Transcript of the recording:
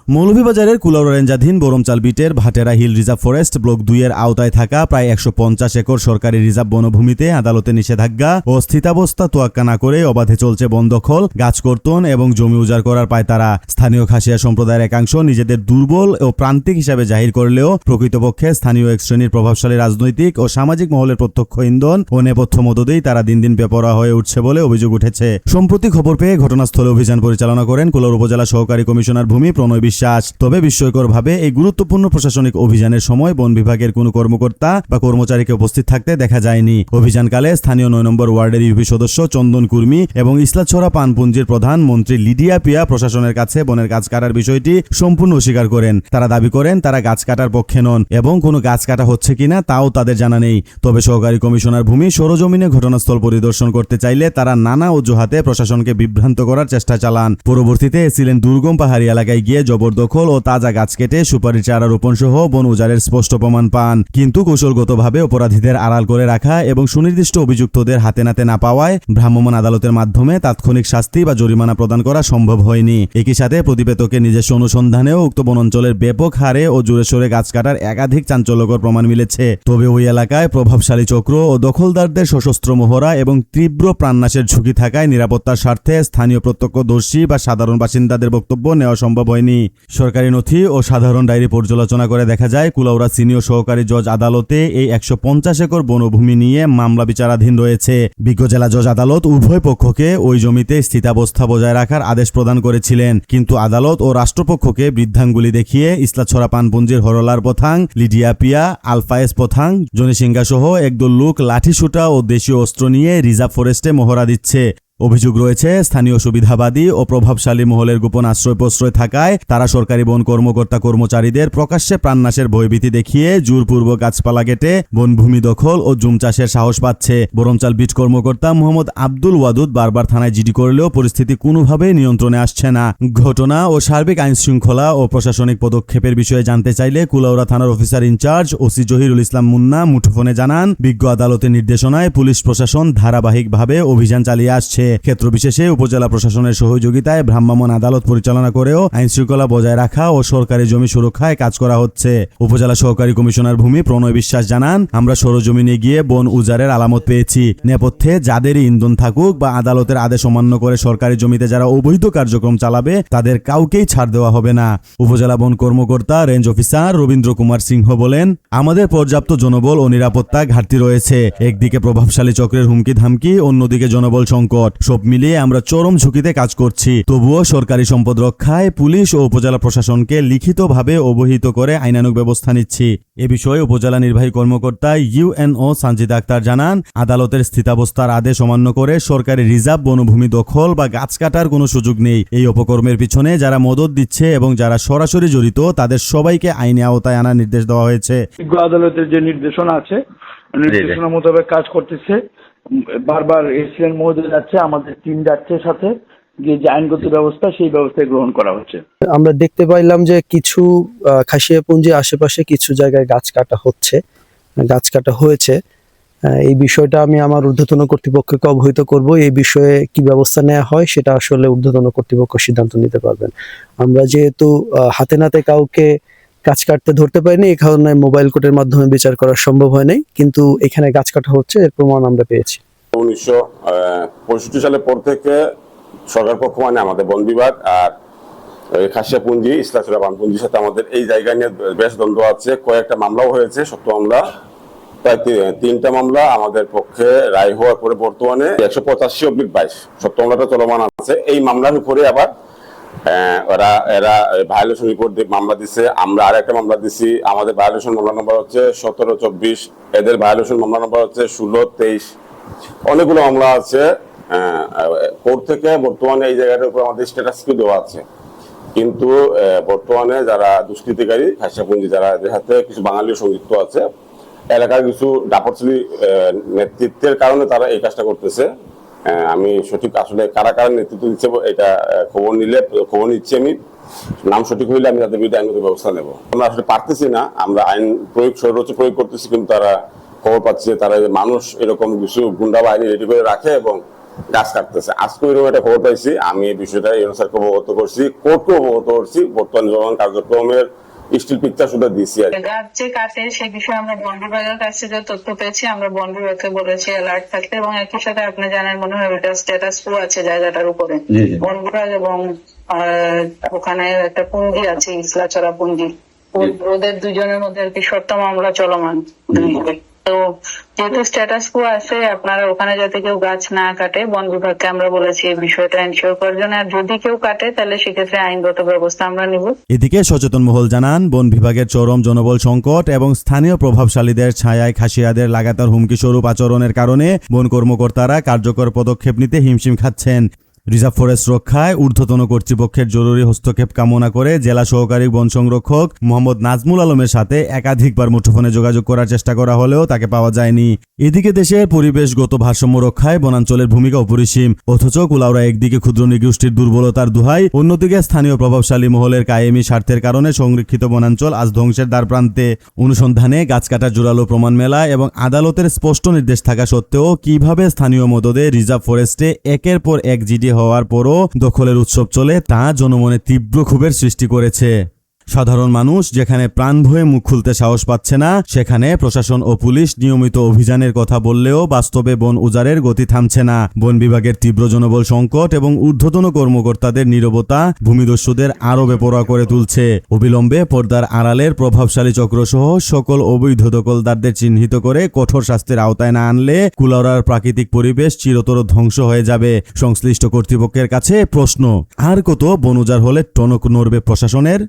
মৌলভীবাজারের কুলাউড়া রেঞ্জাধীন বরমচাল বিটের Bhatera hill reserve forest block 2-এর আওতায় থাকা প্রায় 150 একর সরকারি রিজার্ভ বনভূমিতে আদালতে নিষেধাজ্ঞা ও স্থিতাবস্থা তোয়াক্কা না করে অবাধে চলছে বন দখল, গাছ কর্তন এবং জমি উজাড় করার পায়তারা। স্থানীয় খাসিয়া সম্প্রদায়ের একাংশ নিজেদের দুর্বল ও প্রান্তিক হিসাবে জাহির করলেও প্রকৃতপক্ষে স্থানীয় এক শ্রেণীর প্রভাবশালী রাজনৈতিক ও সামাজিক মহলের প্রত্যক্ষ ইন্ধন ও নেপথ্য মদদেই তারা দিন দিন বেপরোয়া হয়ে উঠছে বলে অভিযোগ উঠেছে। সম্প্রতি খবর পেয়ে ঘটনাস্থলে অভিযান পরিচালনা করেন কুলাউড়া উপজেলা সহকারী কমিশনার ভূমি প্রণয় বিশ্বাস। তবে বিস্ময়করভাবে এই গুরুত্বপূর্ণ প্রশাসনিক অভিযানের সময় বন বিভাগের কোনো কর্মকর্তা বা কর্মচারীকে উপস্থিত থাকতে দেখা যায়নি। অভিযানকালে স্থানীয় 9 নম্বর ওয়ার্ডের ইউপি সদস্য চন্দন কুর্মী এবং ইসলাছড়া পানপুঞ্জির প্রধান মন্ত্রী লিডিয়া পিয়া প্রশাসনের কাছে বনের গাছ কাটার বিষয়টি সম্পূর্ণ অস্বীকার করেন। তারা দাবি করেন তারা গাছ কাটার পক্ষে নন এবং কোনো গাছ কাটা হচ্ছে কিনা তাও তাদের জানা নেই। তবে সহকারী কমিশনার ভূমি সরজমিনে ঘটনাস্থল পরিদর্শন করতে চাইলে তারা নানা অজুহাতে প্রশাসনকে বিভ্রান্ত করার চেষ্টা চালান। পরবর্তীতে এসিলেন দুর্গম পাহাড়ি এলাকায় গিয়ে জবরদখল ও তাজা গাছ কেটে সুপারি চারা রোপণ সহ বন উজাড়ের স্পষ্ট প্রমাণ পান। কিন্তু কৌশলগতভাবে অপরাধীদের আড়াল করে রাখা এবং সুনির্দিষ্ট অভিযুক্তদের হাতে নাতে না পাওয়ায় ভ্রাম্যমাণ আদালতের মাধ্যমে তাৎক্ষণিক শাস্তি বা জরিমানা প্রদান করা সম্ভব হয়নি। একই সাথে প্রতিবেদকের নিজস্ব অনুসন্ধানেও উক্ত বন অঞ্চলের ব্যাপক হারে ও জোরে সোরে গাছ কাটার একাধিক চাঞ্চল্যকর প্রমাণ মিলেছে। তবে ওই এলাকায় প্রভাবশালী চক্র ও দখলদারদের সশস্ত্র মহড়া এবং তীব্র প্রাণনাশের ঝুঁকি থাকায় নিরাপত্তার স্বার্থে স্থানীয় প্রত্যক্ষদর্শী বা সাধারণ বাসিন্দাদের বক্তব্য নেওয়া সম্ভব হয়নি। সরকারি নথি ও সাধারণ ডায়েরি পর্যালোচনা করে দেখা যায় কুলাউড়া সিনিয়র সহকারী জজ আদালতে এই 150 একর বনভূমি নিয়ে মামলা বিচারাধীন রয়েছে। বিজ্ঞ জেলা জজ আদালত উভয় পক্ষকে ওই জমিতে স্থিতাবস্থা বজায় রাখার আদেশ প্রদান করেছিলেন, কিন্তু আদালত ও রাষ্ট্রপক্ষকে বৃদ্ধাঙ্গুলি দেখিয়ে ইসলাছড়া পানপুঞ্জির হরলার পথাং, লিডিয়া পিয়া, আলফায়েস পথাং, জনিসিংহা সহ একদল লোক লাঠিসুটা ও দেশীয় অস্ত্র নিয়ে রিজার্ভ ফরেস্টে মহড়া দিচ্ছে। অভিযোগ রয়েছে স্থানীয় সুবিধাবাদী ও প্রভাবশালী মহলের গোপন আশ্রয় প্রশ্রয় থাকায় তারা সরকারি বন কর্মকর্তা কর্মচারীদের প্রকাশ্যে প্রাণনাশের ভয়ভীতি দেখিয়ে জোরপূর্বক গাছপালা কেটে বনভূমি দখল ও জুম চাষের সাহস পাচ্ছে। বরমচাল বিট কর্মকর্তা মোহাম্মদ আব্দুল ওয়াদুদ বারবার থানায় জিডি করলেও পরিস্থিতি কোনোভাবেই নিয়ন্ত্রণে আসছে না। ঘটনা ও সার্বিক আইন শৃঙ্খলা ও প্রশাসনিক পদক্ষেপের বিষয়ে জানতে চাইলে কুলাউড়া থানার অফিসার ইনচার্জ ওসি জহিরুল ইসলাম মুন্না মুঠোফোনে জানান, বিজ্ঞ আদালতের নির্দেশনায় পুলিশ প্রশাসন ধারাবাহিকভাবে অভিযান চালিয়ে আসছে। ক্ষেত্র বিশেষে উপজেলা প্রশাসনের সহযোগিতায় ভ্রাম্যমাণ আদালত পরিচালনা করেও আইন শৃঙ্খলা বজায় রাখা ও সরকারি জমি সুরক্ষায় কাজ করা হচ্ছে। উপজেলা সহকারী কমিশনার ভূমি প্রণয় বিশ্বাস জানান, আমরা সরজমিনে গিয়ে বন উজাড়ের আলামত পেয়েছি। নেপথ্যে যাদেরই ইন্ধন থাকুক বা আদালতের আদেশ অমান্য করে সরকারি জমিতে যারা অবৈধ কার্যক্রম চালাবে তাদের কাউকেই ছাড় দেওয়া হবে না। উপজেলা বন কর্মকর্তা রেঞ্জ অফিসার রবীন্দ্র কুমার সিংহ বলেন, আমাদের পর্যাপ্ত জনবল ও নিরাপত্তা ঘাটতি রয়েছে। একদিকে প্রভাবশালী চক্রের হুমকি ধামকি, অন্যদিকে জনবল সংকট, সব মিলিয়ে আমরা চরম ঝুঁকিতে কাজ করছি। তবুও সরকারি সম্পদ রক্ষায় পুলিশ ও উপজেলা প্রশাসনকে লিখিতভাবে অবহিত করে আইনানুগ ব্যবস্থা নিচ্ছি। এ বিষয়ে উপজেলা নির্বাহী কর্মকর্তা ইউএনও সানজিদা আক্তার জানান, আদালতের স্থিতাবস্থার আদেশ অমান্য করে সরকারি রিজার্ভ বনভূমি দখল বা গাছ কাটার কোনো সুযোগ নেই। এই অপকর্মের পিছনে যারা মদত দিচ্ছে এবং যারা সরাসরি জড়িত তাদের সবাইকে আইনে আওতায় আনার নির্দেশ দেওয়া হয়েছে। আদালতের যে নির্দেশনা আছে নির্দেশনা মোতাবেক কাজ করতেছে। বারবার এসিলেন মহোদয় যাচ্ছে, আমাদের টিম যাচ্ছে সাথে গিয়ে যে আইনগত ব্যবস্থা সেই ব্যবস্থায় গ্রহণ করা হচ্ছে। আমরা দেখতে পাইলাম যে কিছু খাসিয়াপুঞ্জির আশেপাশে কিছু জায়গায় গাছ কাটা হয়েছে। এই বিষয়টা আমি আমার ঊর্ধ্বতন কর্তৃপক্ষকে অবহিত করব। এই বিষয়ে কি ব্যবস্থা নেওয়া হয় সেটা আসলে ঊর্ধ্বতন কর্তৃপক্ষ সিদ্ধান্ত নিতে পারবেন। আমরা যেহেতু হাতে নাতে কাউকে গাছ কাটতে ধরতে পারিনি, এই কারণে মোবাইল কোর্টের মাধ্যমে বিচার করা সম্ভব হয় নাই, কিন্তু এখানে গাছ কাটা হচ্ছে এর প্রমাণ আমরা পেয়েছি। 1965 সালের পর থেকে সরকার পক্ষ মানে আমাদের বন বিভাগ আর খাসিয়াপুঞ্জি, ইসলাছড়া পানপুঞ্জির সাথে আমাদের এই জায়গা নিয়ে বেশ দ্বন্দ্ব আছে। কয়েকটা মামলাও হয়েছে, সত্য মামলা, প্রায় 3টা মামলা আমাদের পক্ষে রায় হওয়ার পরে বর্তমানে 185/22 সত্য মামলাটা চলমান আছে। এই মামলার উপরে আবার এরা ভায়োলেশন রিপোর্ট দিয়ে মামলা দিছে। আমরা আরেকটা মামলা দিছি, আমাদের ভায়োলেশন মামলা নম্বর হচ্ছে 17-24, এদের ভায়োলেশন মামলা নম্বর হচ্ছে 16-23। অনেকগুলো মামলা আছে কোর্ট থেকে। বর্তমানে এই জায়গাটার উপর আমাদের স্ট্যাটাস কি দেওয়া আছে, কিন্তু বর্তমানে যারা দুষ্কৃতিকারী খাসিয়াপুঞ্জি যারা এদের সাথে কিছু বাঙালিও সংযুক্ত আছে, এলাকার কিছু ডাপরচুলি নেতৃত্বের কারণে তারা এই কাজটা করতেছে। আমি সঠিক আসলে কারা কারা নেতৃত্ব দিচ্ছে এটা খবর নিচ্ছি আমি। নাম সঠিক হইলে আমি তাদের বিরুদ্ধে আইনগত ব্যবস্থা নেব। আমরা আসলে পারতেছি না, আমরা আইন সর্বোচ্চ প্রয়োগ করতেছি, কিন্তু তারা খবর পাচ্ছে তারা মানুষ এরকম কিছু গুন্ডা বাহিনী রেডি করে রাখে এবং গাছ কাটতেছে। আজকে ওইরকম একটা খবর পাইছি, আমি এই বিষয়টা ইউনুস স্যারকে অবগত করছি, কোর্টকে অবগত করছি, বর্তমান জনগণ কার্যক্রমের স্টিল পিকচার শুধু দিছি আর কি। গাছ যে কাটে সে বিষয়ে আমরা বন বিভাগের কাছে যে তথ্য পেয়েছি আমরা বন বিভাগকে বলেছি অ্যালার্ট থাকতে, এবং একই সাথে আপনি জানেন মনে হয় ওটা স্ট্যাটাস কো আছে জায়গাটার উপরে। বন বিভাগ এবং ওখানে একটা পুঞ্জি আছে, ইসলাচড়া পুঞ্জি, ওদের দুজনের মধ্যে আর কি সত্য মামলা চলমান। তো যেহেতু স্ট্যাটাস কো আছে, আপনারা ওখানে যাতে কেউ গাছ না কাটে, বন বিভাগকে আমরা বলেছি এই বিষয়টা এনশিওর করার জন্য। আর যদি কেউ কাটে তাহলে সেক্ষেত্রে আইনগত ব্যবস্থা আমরা নিব। এদিকে সচেতন মহল জানান, বন বিভাগের চরম জনবল সংকট এবং স্থানীয় প্রভাবশালীদের ছায়ায় খাসিয়াদের লাগাতার হুমকি স্বরূপ আচরণের কারণে বন কর্মকর্তারা কার্যকর পদক্ষেপ নিতে হিমশিম খাচ্ছেন। রিজার্ভ ফরেস্ট রক্ষায় ঊর্ধ্বতন কর্তৃপক্ষের জরুরি হস্তক্ষেপ কামনা করে জেলা সহকারী বন সংরক্ষক মোহাম্মদ নাজমুল আলমের সাথে একাধিকবার মুঠোফোনে যোগাযোগ করার চেষ্টা করা হলেও তাকে পাওয়া যায়নি। এদিকে দেশের পরিবেশগত ভারসাম্য রক্ষায় বনাঞ্চলের ভূমিকা অপরিসীম, অথচ কুলাউড়া একদিকে ক্ষুদ্র নৃগোষ্ঠীর দুর্বলতার দোহাই, অন্যদিকে স্থানীয় প্রভাবশালী মহলের কায়েমি স্বার্থের কারণে সংরক্ষিত বনাঞ্চল আজ ধ্বংসের দ্বারপ্রান্তে। অনুসন্ধানে গাছ কাটার জোরালো প্রমাণ মেলা এবং আদালতের স্পষ্ট নির্দেশ থাকা সত্ত্বেও কিভাবে স্থানীয় মদদে রিজার্ভ ফরেস্টে একের পর এক জিডি হওয়ার পরও দখলের উৎসব চলে তা জনমনে তীব্র ক্ষোভের সৃষ্টি করেছে। সাধারণ মানুষ যেখানে প্রাণ ভয়ে মুখ খুলতে সাহস পাচ্ছে না, সেখানে প্রশাসন ও পুলিশ নিয়মিত অভিযানের কথা বললেও বাস্তবে বন উজাড়ের গতি থামছে না। বন বিভাগের তীব্র জনবল সংকট এবং ঊর্ধ্বতন কর্মকর্তাদের নীরবতা ভূমিদস্যুদের আরও বেপরোয়া করে তুলছে। অবিলম্বে পর্দার আড়ালের প্রভাবশালী চক্রসহ সকল অবৈধ দখলদারদের চিহ্নিত করে কঠোর শাস্তির আওতায় না আনলে কুলাউড়ার প্রাকৃতিক পরিবেশ চিরতর ধ্বংস হয়ে যাবে। সংশ্লিষ্ট কর্তৃপক্ষের কাছে প্রশ্ন, আর কত বন উজাড় হলে টনক নড়বে প্রশাসনের?